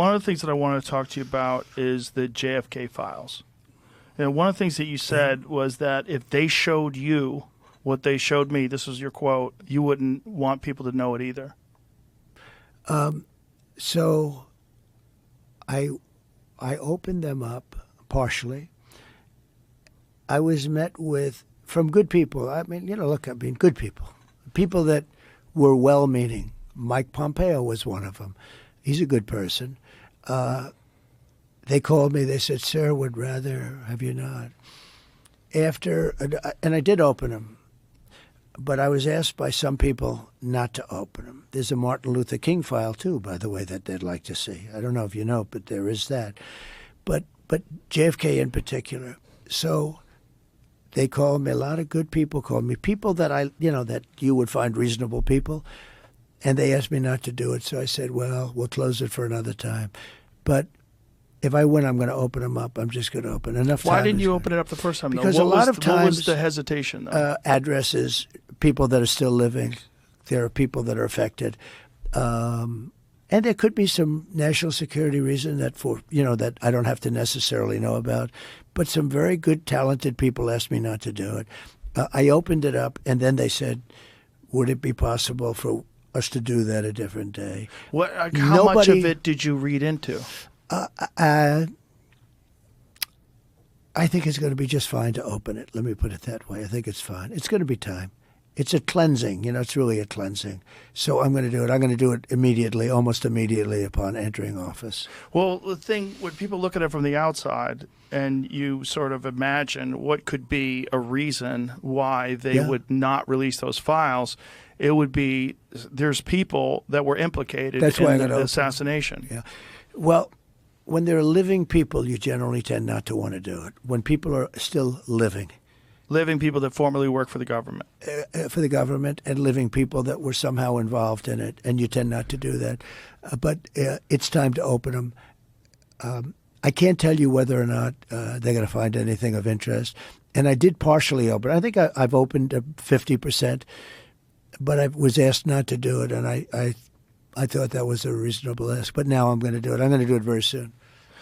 One of the things that I want to talk to you about is the JFK files. And one of the things that you said was that if they showed you what they showed me, this was your quote, you wouldn't want people to know it either. So I opened them up partially. I was met with, from good people, good people. People that were well-meaning. Mike Pompeo was one of them. He's a good person. They called me. They said, "Sir, would rather have you not." And I did open them, but I was asked by some people not to open them. There's a Martin Luther King file too, by the way, that they'd like to see. I don't know if you know, but there is that. But JFK in particular. So they called me. A lot of good people called me. People that that you would find reasonable people. And they asked me not to do it. So I said, well, we'll close it for another time. But if I win, I'm going to open them up. I'm just going to open enough time. Why didn't you open it up the first time? Because though? a lot of times, what was the hesitation, though? Addresses, people that are still living. There are people that are affected. And there could be some national security reason that I don't have to necessarily know about. But some very good, talented people asked me not to do it. I opened it up, and then they said, would it be possible for us to do that a different day? How much of it did you read into? I think it's going to be just fine to open it. Let me put it that way. I think it's fine. It's going to be time. It's a cleansing. It's really a cleansing. So I'm going to do it. I'm going to do it immediately, almost immediately upon entering office. Well, the thing, when people look at it from the outside and you sort of imagine what could be a reason why they would not release those files, it would be there's people that were implicated in the assassination. Yeah. Well, when there are living people, you generally tend not to want to do it. When people are still living. Living people that formerly work for the government. For the government, and living people that were somehow involved in it, and you tend not to do that. But it's time to open them. I can't tell you whether or not they're going to find anything of interest. And I did partially open. I think I've opened 50%. But I was asked not to do it, and I thought that was a reasonable ask. But now I'm going to do it. I'm going to do it very soon.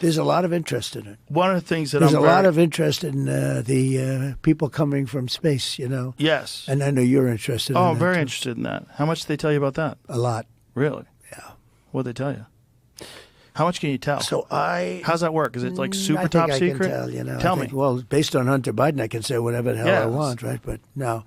There's a lot of interest in it. One of the things that there's a lot of interest in the people coming from space, Yes. And I know you're interested in that. Oh, I'm very interested in that. How much did they tell you about that? A lot. Really? Yeah. What did they tell you? How much can you tell? So how's that work? Is it like super top secret? I can tell, Tell me. Well, based on Hunter Biden, I can say whatever the hell I want, right? But no.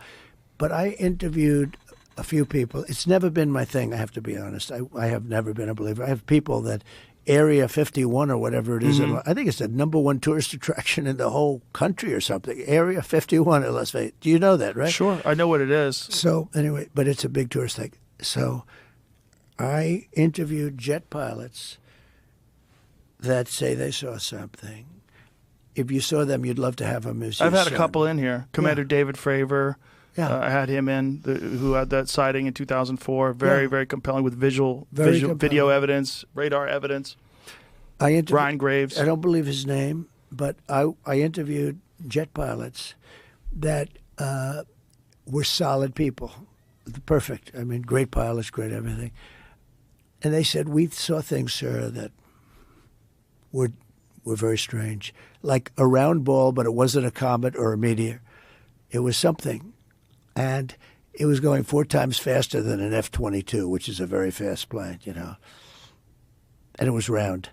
But I interviewed a few people. It's never been my thing, I have to be honest. I have never been a believer. I have people that Area 51 or whatever it is. Mm-hmm. I think it's the #1 tourist attraction in the whole country or something. Area 51 in Las Vegas. Do you know that, right? Sure. I know what it is. So anyway, but it's a big tourist thing. So I interviewed jet pilots that say they saw something. If you saw them, you'd love to have them as your I've had son. a couple in here. Commander David Fravor. Yeah. I had him in, who had that sighting in 2004. Very compelling with video evidence, radar evidence. Ryan Graves. I don't believe his name, but I interviewed jet pilots that were solid people. Perfect. I mean, great pilots, great everything. And they said, we saw things, sir, that were very strange. Like a round ball, but it wasn't a comet or a meteor. It was something. And it was going 4 times faster than an F-22, which is a very fast plane, And it was round,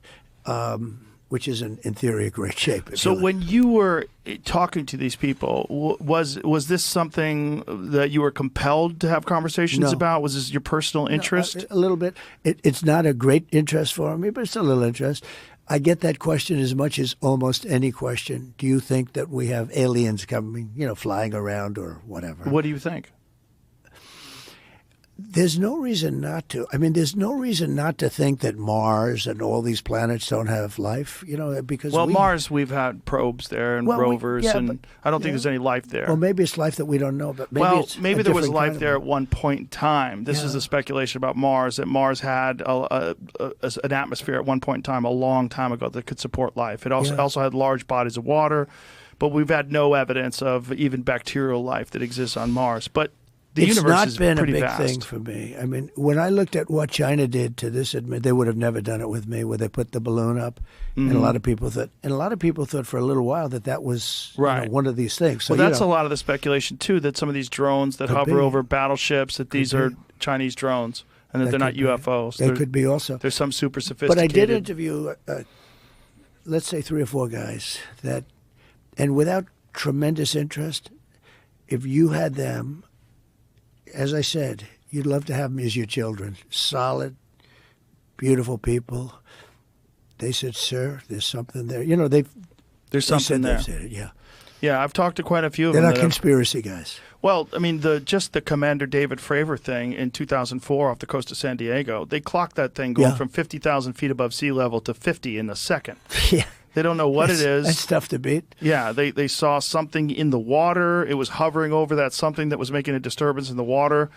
which is, in theory, a great shape. So when you were talking to these people, was this something that you were compelled to have conversations about? Was this your personal interest? No, a little bit. It's not a great interest for me, but it's a little interest. I get that question as much as almost any question. Do you think that we have aliens coming, flying around or whatever? What do you think? There's no reason not to. I mean, there's no reason not to think that Mars and all these planets don't have life, because Mars, we've had probes there and rovers, and I don't think there's any life there. Well, maybe it's life that we don't know, but maybe there was life there at one point in time. This is a speculation about Mars, that Mars had an atmosphere at one point in time, a long time ago, that could support life. It also had large bodies of water, but we've had no evidence of even bacterial life that exists on Mars. But it's universe not is been a pretty big vast. thing for me. I mean, when I looked at what China did to this, they would have never done it with me, where they put the balloon up, and a lot of people thought, for a little while that was Right. one of these things. So, Well, that's a lot of the speculation too, that some of these drones that hover over battleships, that these are Chinese drones, and that they're not UFOs. They could be also. There's some super sophisticated. But I did interview, let's say, 3 or 4 guys that, and without tremendous interest, if you had them, as I said, you'd love to have them as your children. Solid, beautiful people. They said, "Sir, there's something there." There's something there. They've said it, yeah. Yeah, I've talked to quite a few of They're them. not conspiracy guys. Well, I mean, just the Commander David Fravor thing in 2004 off the coast of San Diego, they clocked that thing going from 50,000 feet above sea level to 50 in a second. Yeah. They don't know what it is. That's tough to beat. Yeah, they saw something in the water. It was hovering over that something that was making a disturbance in the water.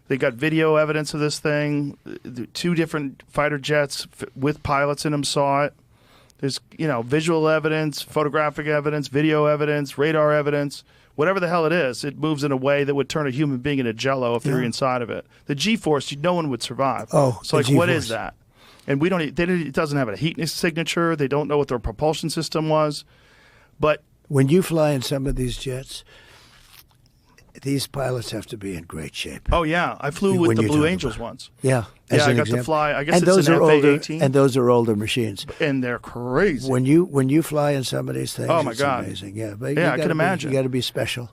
They got video evidence of this thing. 2 different fighter jets with pilots in them saw it. There's, visual evidence, photographic evidence, video evidence, radar evidence. Whatever the hell it is, it moves in a way that would turn a human being into jello if they're inside of it. The G-force, no one would survive. Oh, so like, what is that? And we don't. It doesn't have a heat signature. They don't know what their propulsion system was. But when you fly in some of these jets, these pilots have to be in great shape. Oh yeah, I flew with the Blue Angels once. Yeah, yeah, I got to fly. I guess and it's those an are FA-18, older, and those are older machines. And they're crazy. When you fly in some of these things, oh my it's God, amazing. Yeah, but yeah, I can imagine. You got to be special.